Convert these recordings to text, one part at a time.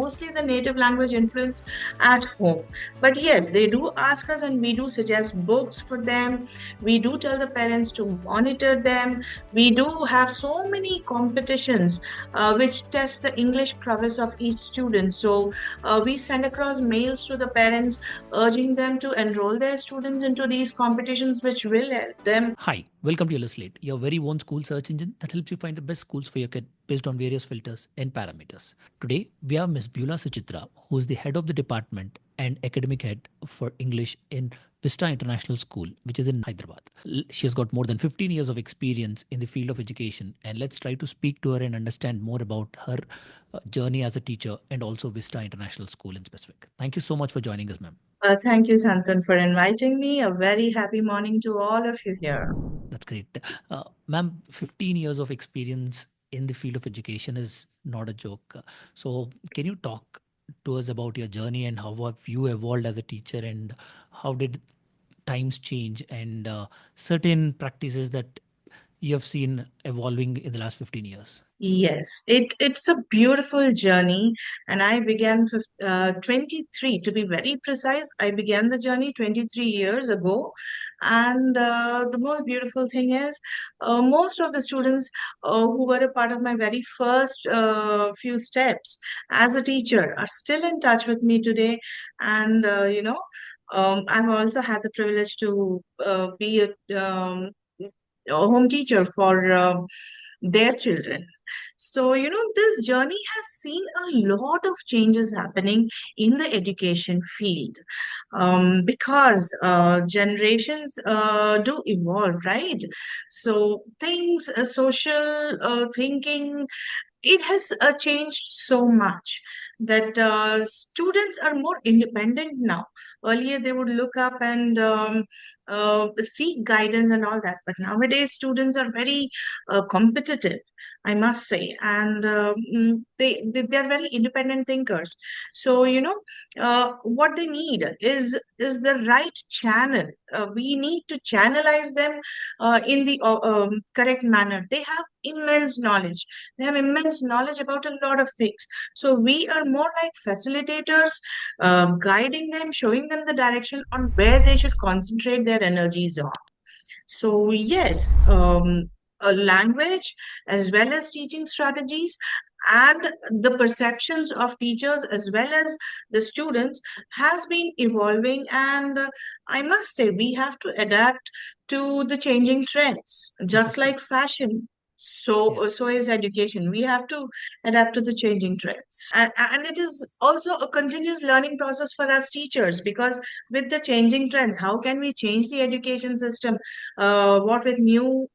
mostly the native language influence at home. But yes, they do ask us, and we do suggest books for them. We do tell the parents to monitor them. We do have so many competitions which test the English prowess of each student. So we send across mails to the parents urging them to enroll their students into these competitions, which will help them. Hi, welcome to Yellowslate, your very own school search engine that helps you find the best schools for your kid based on various filters and parameters. Today, we have Miss Beulah Suchithra, who is the head of the department and academic head for English in Vista International School, which is in Hyderabad. She has got more than 15 years of experience in the field of education, and let's try to speak to her and understand more about her journey as a teacher and also Vista International School in specific. Thank you so much for joining us, ma'am. Thank you, Santan, for inviting me. A very happy morning to all of you here. That's great. Ma'am, 15 years of experience in the field of education is not a joke. So, can you talk to us about your journey and how have you evolved as a teacher and how did times change and certain practices that you have seen evolving in the last 15 years? Yes, it's a beautiful journey, and I began 23 to be very precise. I began the journey 23 years ago, and the most beautiful thing is, most of the students who were a part of my very first few steps as a teacher are still in touch with me today, and I've also had the privilege to be a home teacher for their children. So, this journey has seen a lot of changes happening in the education field because generations do evolve, right? So, things, social thinking, it has changed so much that students are more independent now. Earlier, they would look up and seek guidance and all that, but nowadays, students are very competitive, I must say, and they are very independent thinkers. So what they need is the right channel. We need to channelize them in the correct manner. They have immense knowledge. They have immense knowledge about a lot of things. So we are more like facilitators, guiding them, showing them the direction on where they should concentrate their energies on. So, yes, a language as well as teaching strategies and the perceptions of teachers as well as the students has been evolving. And I must say, we have to adapt to the changing trends, just Interesting. like fashion. Yeah. So is education. We have to adapt to the changing trends. And it is also a continuous learning process for us teachers because with the changing trends, how can we change the education system? What with new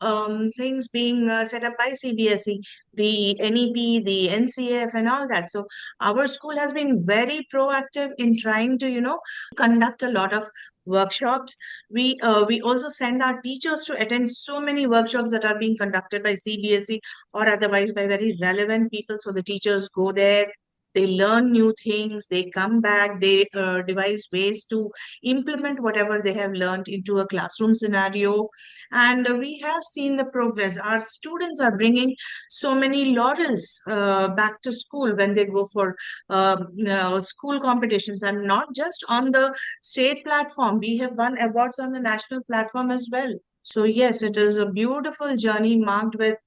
things being set up by CBSE, the NEP, the NCF, and all that. So our school has been very proactive in trying to, conduct a lot of workshops. We also send our teachers to attend so many workshops that are being conducted by CBSE or otherwise by very relevant people. So the teachers go there, they learn new things, they come back, they devise ways to implement whatever they have learned into a classroom scenario. And we have seen the progress. Our students are bringing so many laurels back to school when they go for school competitions, and not just on the state platform. We have won awards on the national platform as well. So yes, it is a beautiful journey marked with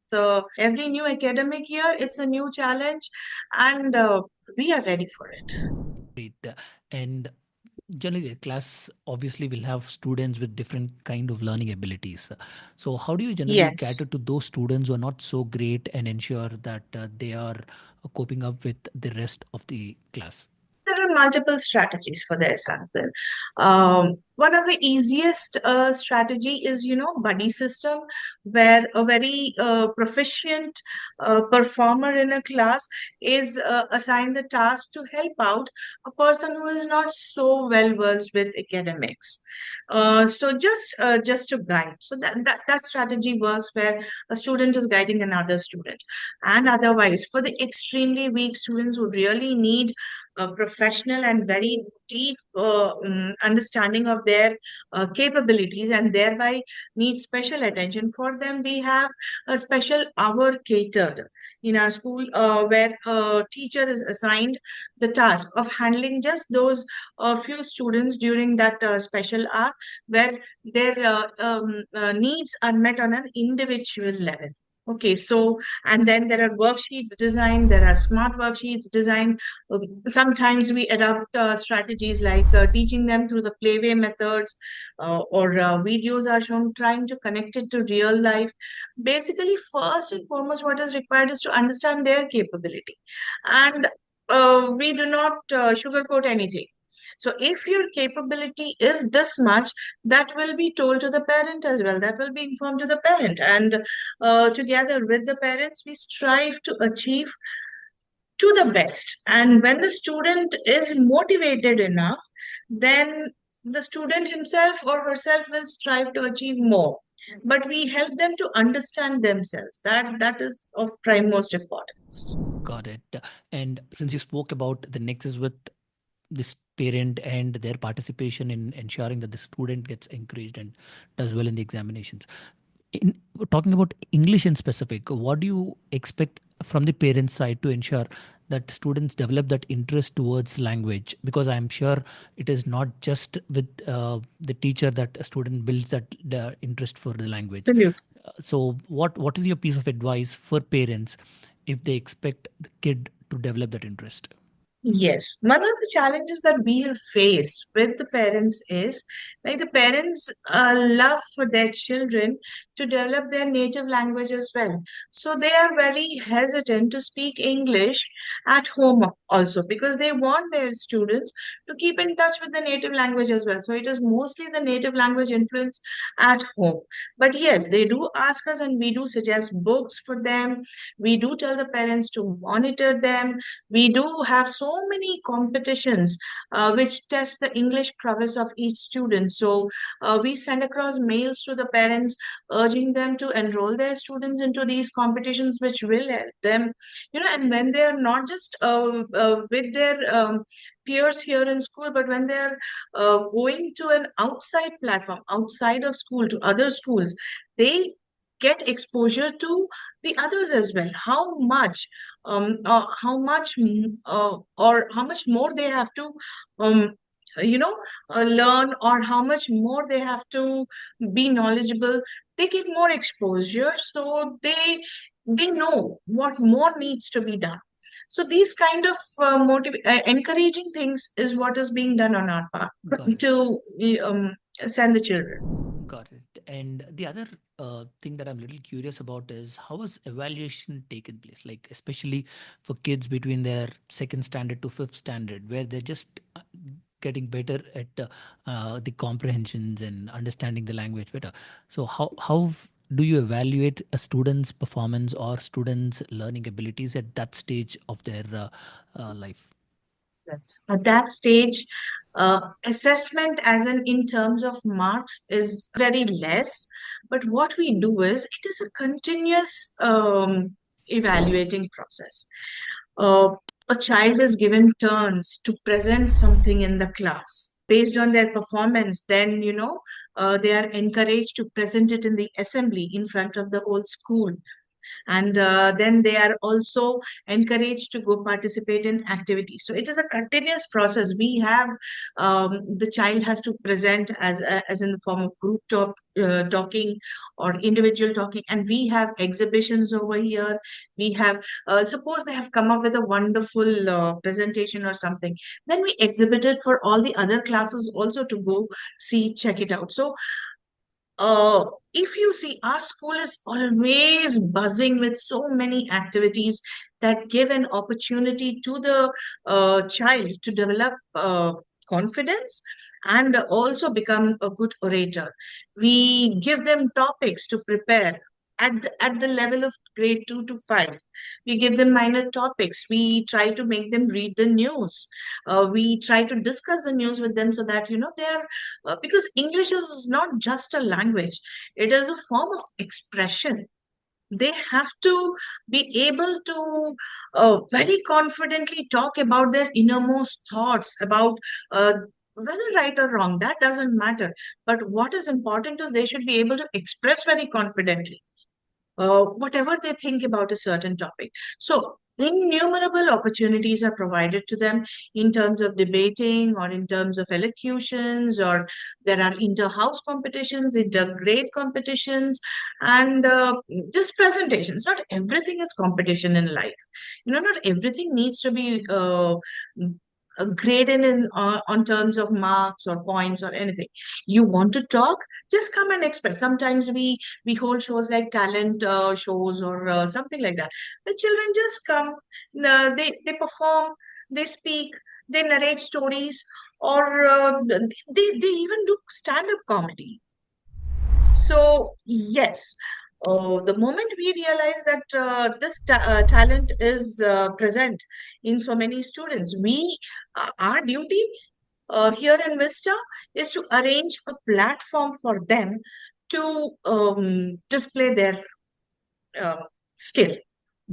every new academic year. It's a new challenge, and we are ready for it. Great. And generally, the class obviously will have students with different kind of learning abilities. So, how do you generally cater Yes. to those students who are not so great and ensure that they are coping up with the rest of the class? There are multiple strategies for their sample. One of the easiest strategy is, buddy system, where a very proficient performer in a class is assigned the task to help out a person who is not so well versed with academics. So just to guide. So that strategy works where a student is guiding another student. And otherwise, for the extremely weak students who really need a professional and very deep understanding of their capabilities and thereby need special attention. For them, we have a special hour catered in our school where a teacher is assigned the task of handling just those few students during that special hour where their needs are met on an individual level. Okay, so and then there are worksheets designed, there are smart worksheets designed. Sometimes we adopt strategies like teaching them through the playway methods, or videos are shown trying to connect it to real life. Basically, first and foremost, what is required is to understand their capability. And we do not sugarcoat anything. So if your capability is this much, that will be told to the parent as well. That will be informed to the parent. And together with the parents, we strive to achieve to the best. And when the student is motivated enough, then the student himself or herself will strive to achieve more. But we help them to understand themselves. That is of prime most importance. Got it. And since you spoke about the nexus with this parent and their participation in ensuring that the student gets encouraged and does well in the examinations, in talking about English in specific, what do you expect from the parent side to ensure that students develop that interest towards language? Because I'm sure it is not just with the teacher that a student builds that the interest for the language. Absolutely. So, what is your piece of advice for parents if they expect the kid to develop that interest? Yes, one of the challenges that we have faced with the parents is like the parents love for their children to develop their native language as well. So they are very hesitant to speak English at home also because they want their students to keep in touch with the native language as well. So it is mostly the native language influence at home. But yes, they do ask us and we do suggest books for them. We do tell the parents to monitor them. We do have so many competitions which test the English prowess of each student. So we send across mails to the parents urging them to enroll their students into these competitions, which will help them, and when they are not just with their peers here in school, but when they are going to an outside platform, outside of school, to other schools, they get exposure to the others as well. Or how much more they have to um, learn, or how much more they have to be knowledgeable. They get more exposure, so they know what more needs to be done. So these kind of encouraging things is what is being done on our part Got it. to send the children. Got it. And the other thing that I'm a little curious about is how was evaluation taken place? Like especially for kids between their second standard to fifth standard, where they're just getting better at the comprehensions and understanding the language better. So how do you evaluate a student's performance or student's learning abilities at that stage of their life? Yes. At that stage, assessment as in terms of marks is very less. But what we do is it is a continuous evaluating process. Uh, a child is given turns to present something in the class. Based on their performance, then they are encouraged to present it in the assembly in front of the whole school. And then they are also encouraged to go participate in activities. So it is a continuous process. We have the child has to present as in the form of group talking or individual talking, and we have exhibitions over here. We have suppose they have come up with a wonderful presentation or something, then we exhibit it for all the other classes also to go see, check it out. So uh, if you see, our school is always buzzing with so many activities that give an opportunity to the child to develop confidence and also become a good orator. We give them topics to prepare. At the level of grade 2 to 5, we give them minor topics. We try to make them read the news. We try to discuss the news with them so that they're because English is not just a language, it is a form of expression. They have to be able to very confidently talk about their innermost thoughts, about Whether right or wrong, that doesn't matter. But what is important is they should be able to express very confidently whatever they think about a certain topic. So, innumerable opportunities are provided to them in terms of debating or in terms of elocutions, or there are inter-house competitions, inter-grade competitions, and just presentations. Not everything is competition in life. Not everything needs to be graded in on terms of marks or points or anything. You want to talk, just come and express. Sometimes we hold shows like talent shows or something like that. The children just come, they perform, they speak, they narrate stories, or they even do stand-up comedy. So yes, the moment we realize that this talent is present in so many students, we our duty here in Vista is to arrange a platform for them to display their uh, skill.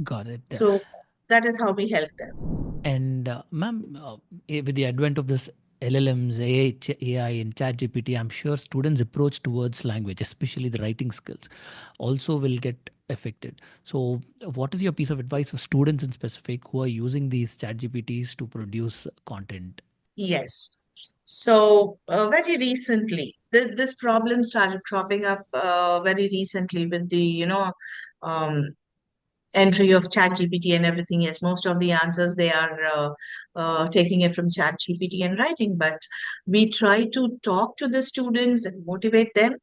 Got it. So that is how we help them. And ma'am, with the advent of this LLMs, AI, and ChatGPT, I'm sure students' approach towards language, especially the writing skills, also will get affected. So, what is your piece of advice for students in specific who are using these ChatGPTs to produce content? Yes. So very recently, this problem started cropping up very recently with the um, entry of ChatGPT and everything. Yes, most of the answers they are taking it from ChatGPT and writing. But we try to talk to the students and motivate them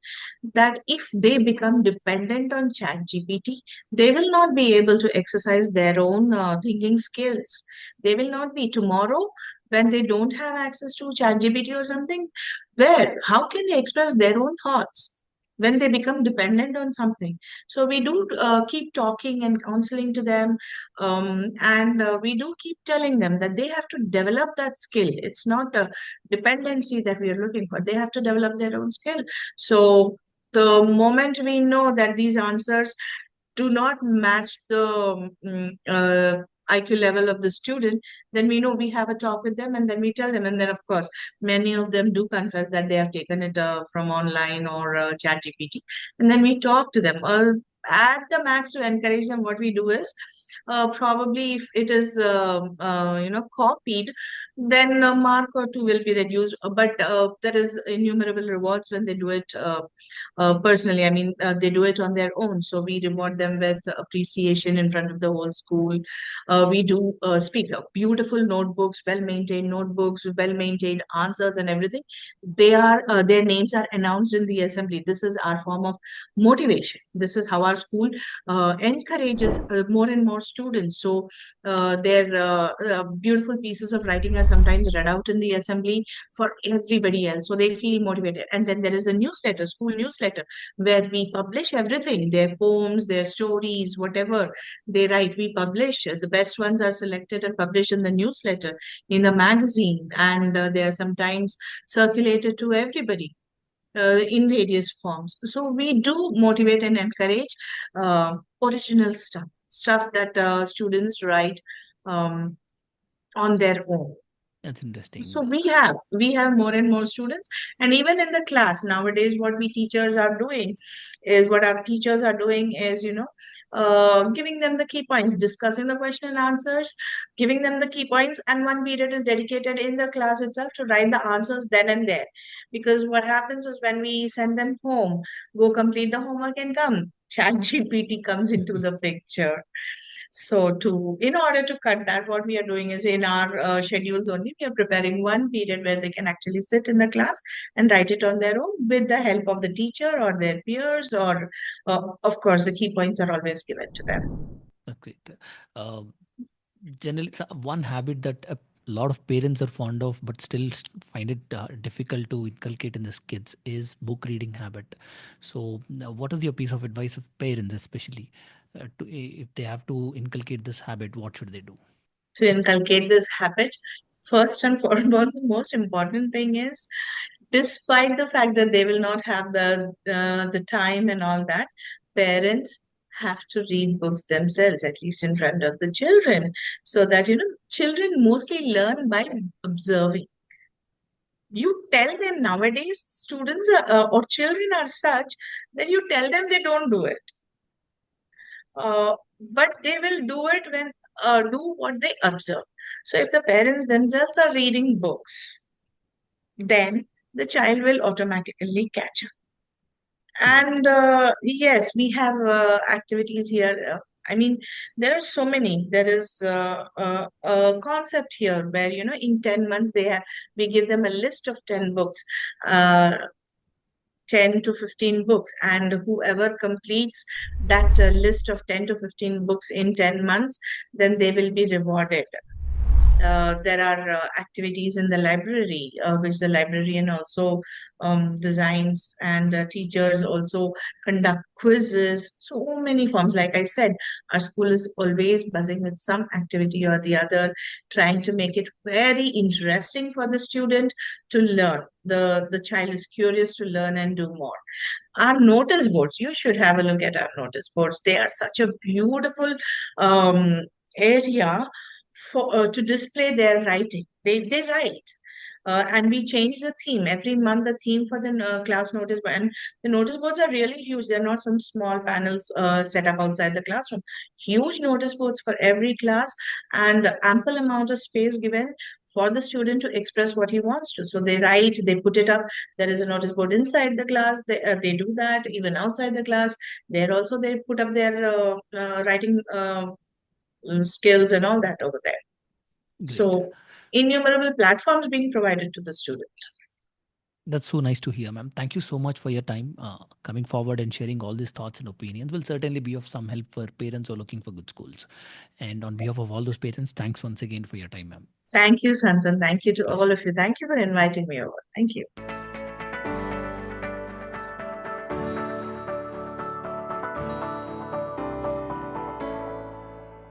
that if they become dependent on ChatGPT, they will not be able to exercise their own thinking skills. They will not be tomorrow when they don't have access to ChatGPT or something. Where? How can they express their own thoughts when they become dependent on something? So we do keep talking and counseling to them, and we do keep telling them that they have to develop that skill. It's not a dependency that we are looking for. They have to develop their own skill. So the moment we know that these answers do not match the IQ level of the student, then we know we have a talk with them and then we tell them. And then, of course, many of them do confess that they have taken it from online or ChatGPT. And then we talk to them. At the max, to encourage them, what we do is probably if it is copied, then a mark or two will be reduced. But there is innumerable rewards when they do it personally. I mean, they do it on their own. So we reward them with appreciation in front of the whole school. We do speak of beautiful notebooks, well-maintained notebooks, well-maintained answers and everything. Their names are announced in the assembly. This is our form of motivation. This is how our school encourages more and more students. So their beautiful pieces of writing are sometimes read out in the assembly for everybody else. So they feel motivated. And then there is the newsletter, school newsletter, where we publish everything, their poems, their stories, whatever they write, we publish. The best ones are selected and published in the newsletter, in the magazine, and they are sometimes circulated to everybody in various forms. So we do motivate and encourage original stuff that students write um, on their own. That's So interesting. we have more and more students, and even in the class nowadays, what our teachers are doing is, giving them the key points, discussing the question and answers, giving them the key points, and one period is dedicated in the class itself to write the answers then and there. Because what happens is when we send them home, go complete the homework and come, ChatGPT comes into the picture. So in order to cut that, what we are doing is in our schedules only, we are preparing one period where they can actually sit in the class and write it on their own with the help of the teacher or their peers, or of course, the key points are always given to them. That's great. Uh, Generally, one habit that a lot of parents are fond of but still find it difficult to inculcate in these kids is book reading habit. So what is your piece of advice of parents, especially if they have to inculcate this habit, what should they do? To inculcate this habit, first and foremost, the most important thing is, despite the fact that they will not have the time and all that, parents have to read books themselves, at least in front of the children, so that children mostly learn by observing. You tell them nowadays, students or children are such that you tell them they don't do it, but they will do it when do what they observe. So if the parents themselves are reading books, then the child will automatically catch up. Great. And yes, we have activities here. I mean, there are so many. There is a concept here where, in 10 months, we give them a list of 10 books, uh, 10 to 15 books. And whoever completes that list of 10 to 15 books in 10 months, then they will be rewarded. There are activities in the library, which the librarian also designs, and teachers also conduct quizzes. So many forms. Like I said, our school is always buzzing with some activity or the other, trying to make it very interesting for the student to learn. The child is curious to learn and do more. Our notice boards, you should have a look at our notice boards. They are such a beautiful um, area for to display their writing. They write. And we change the theme every month. The theme for the class notice board, and the notice boards are really huge. They're not some small panels set up outside the classroom. Huge notice boards for every class, and ample amount of space given for the student to express what he wants to. So they write, they put it up. There is a notice board inside the class. They do that even outside the class. There also they put up their writing skills and all that over there. Great. So innumerable platforms being provided to the student. That's so nice to hear, ma'am. Thank you so much for your time. Coming forward and sharing all these thoughts and opinions will certainly be of some help for parents who are looking for good schools. And on behalf of all those parents, thanks once again for your time, ma'am. Thank you, Santan. Thank you to Pleasure. all of you. Thank you for inviting me over. Thank you.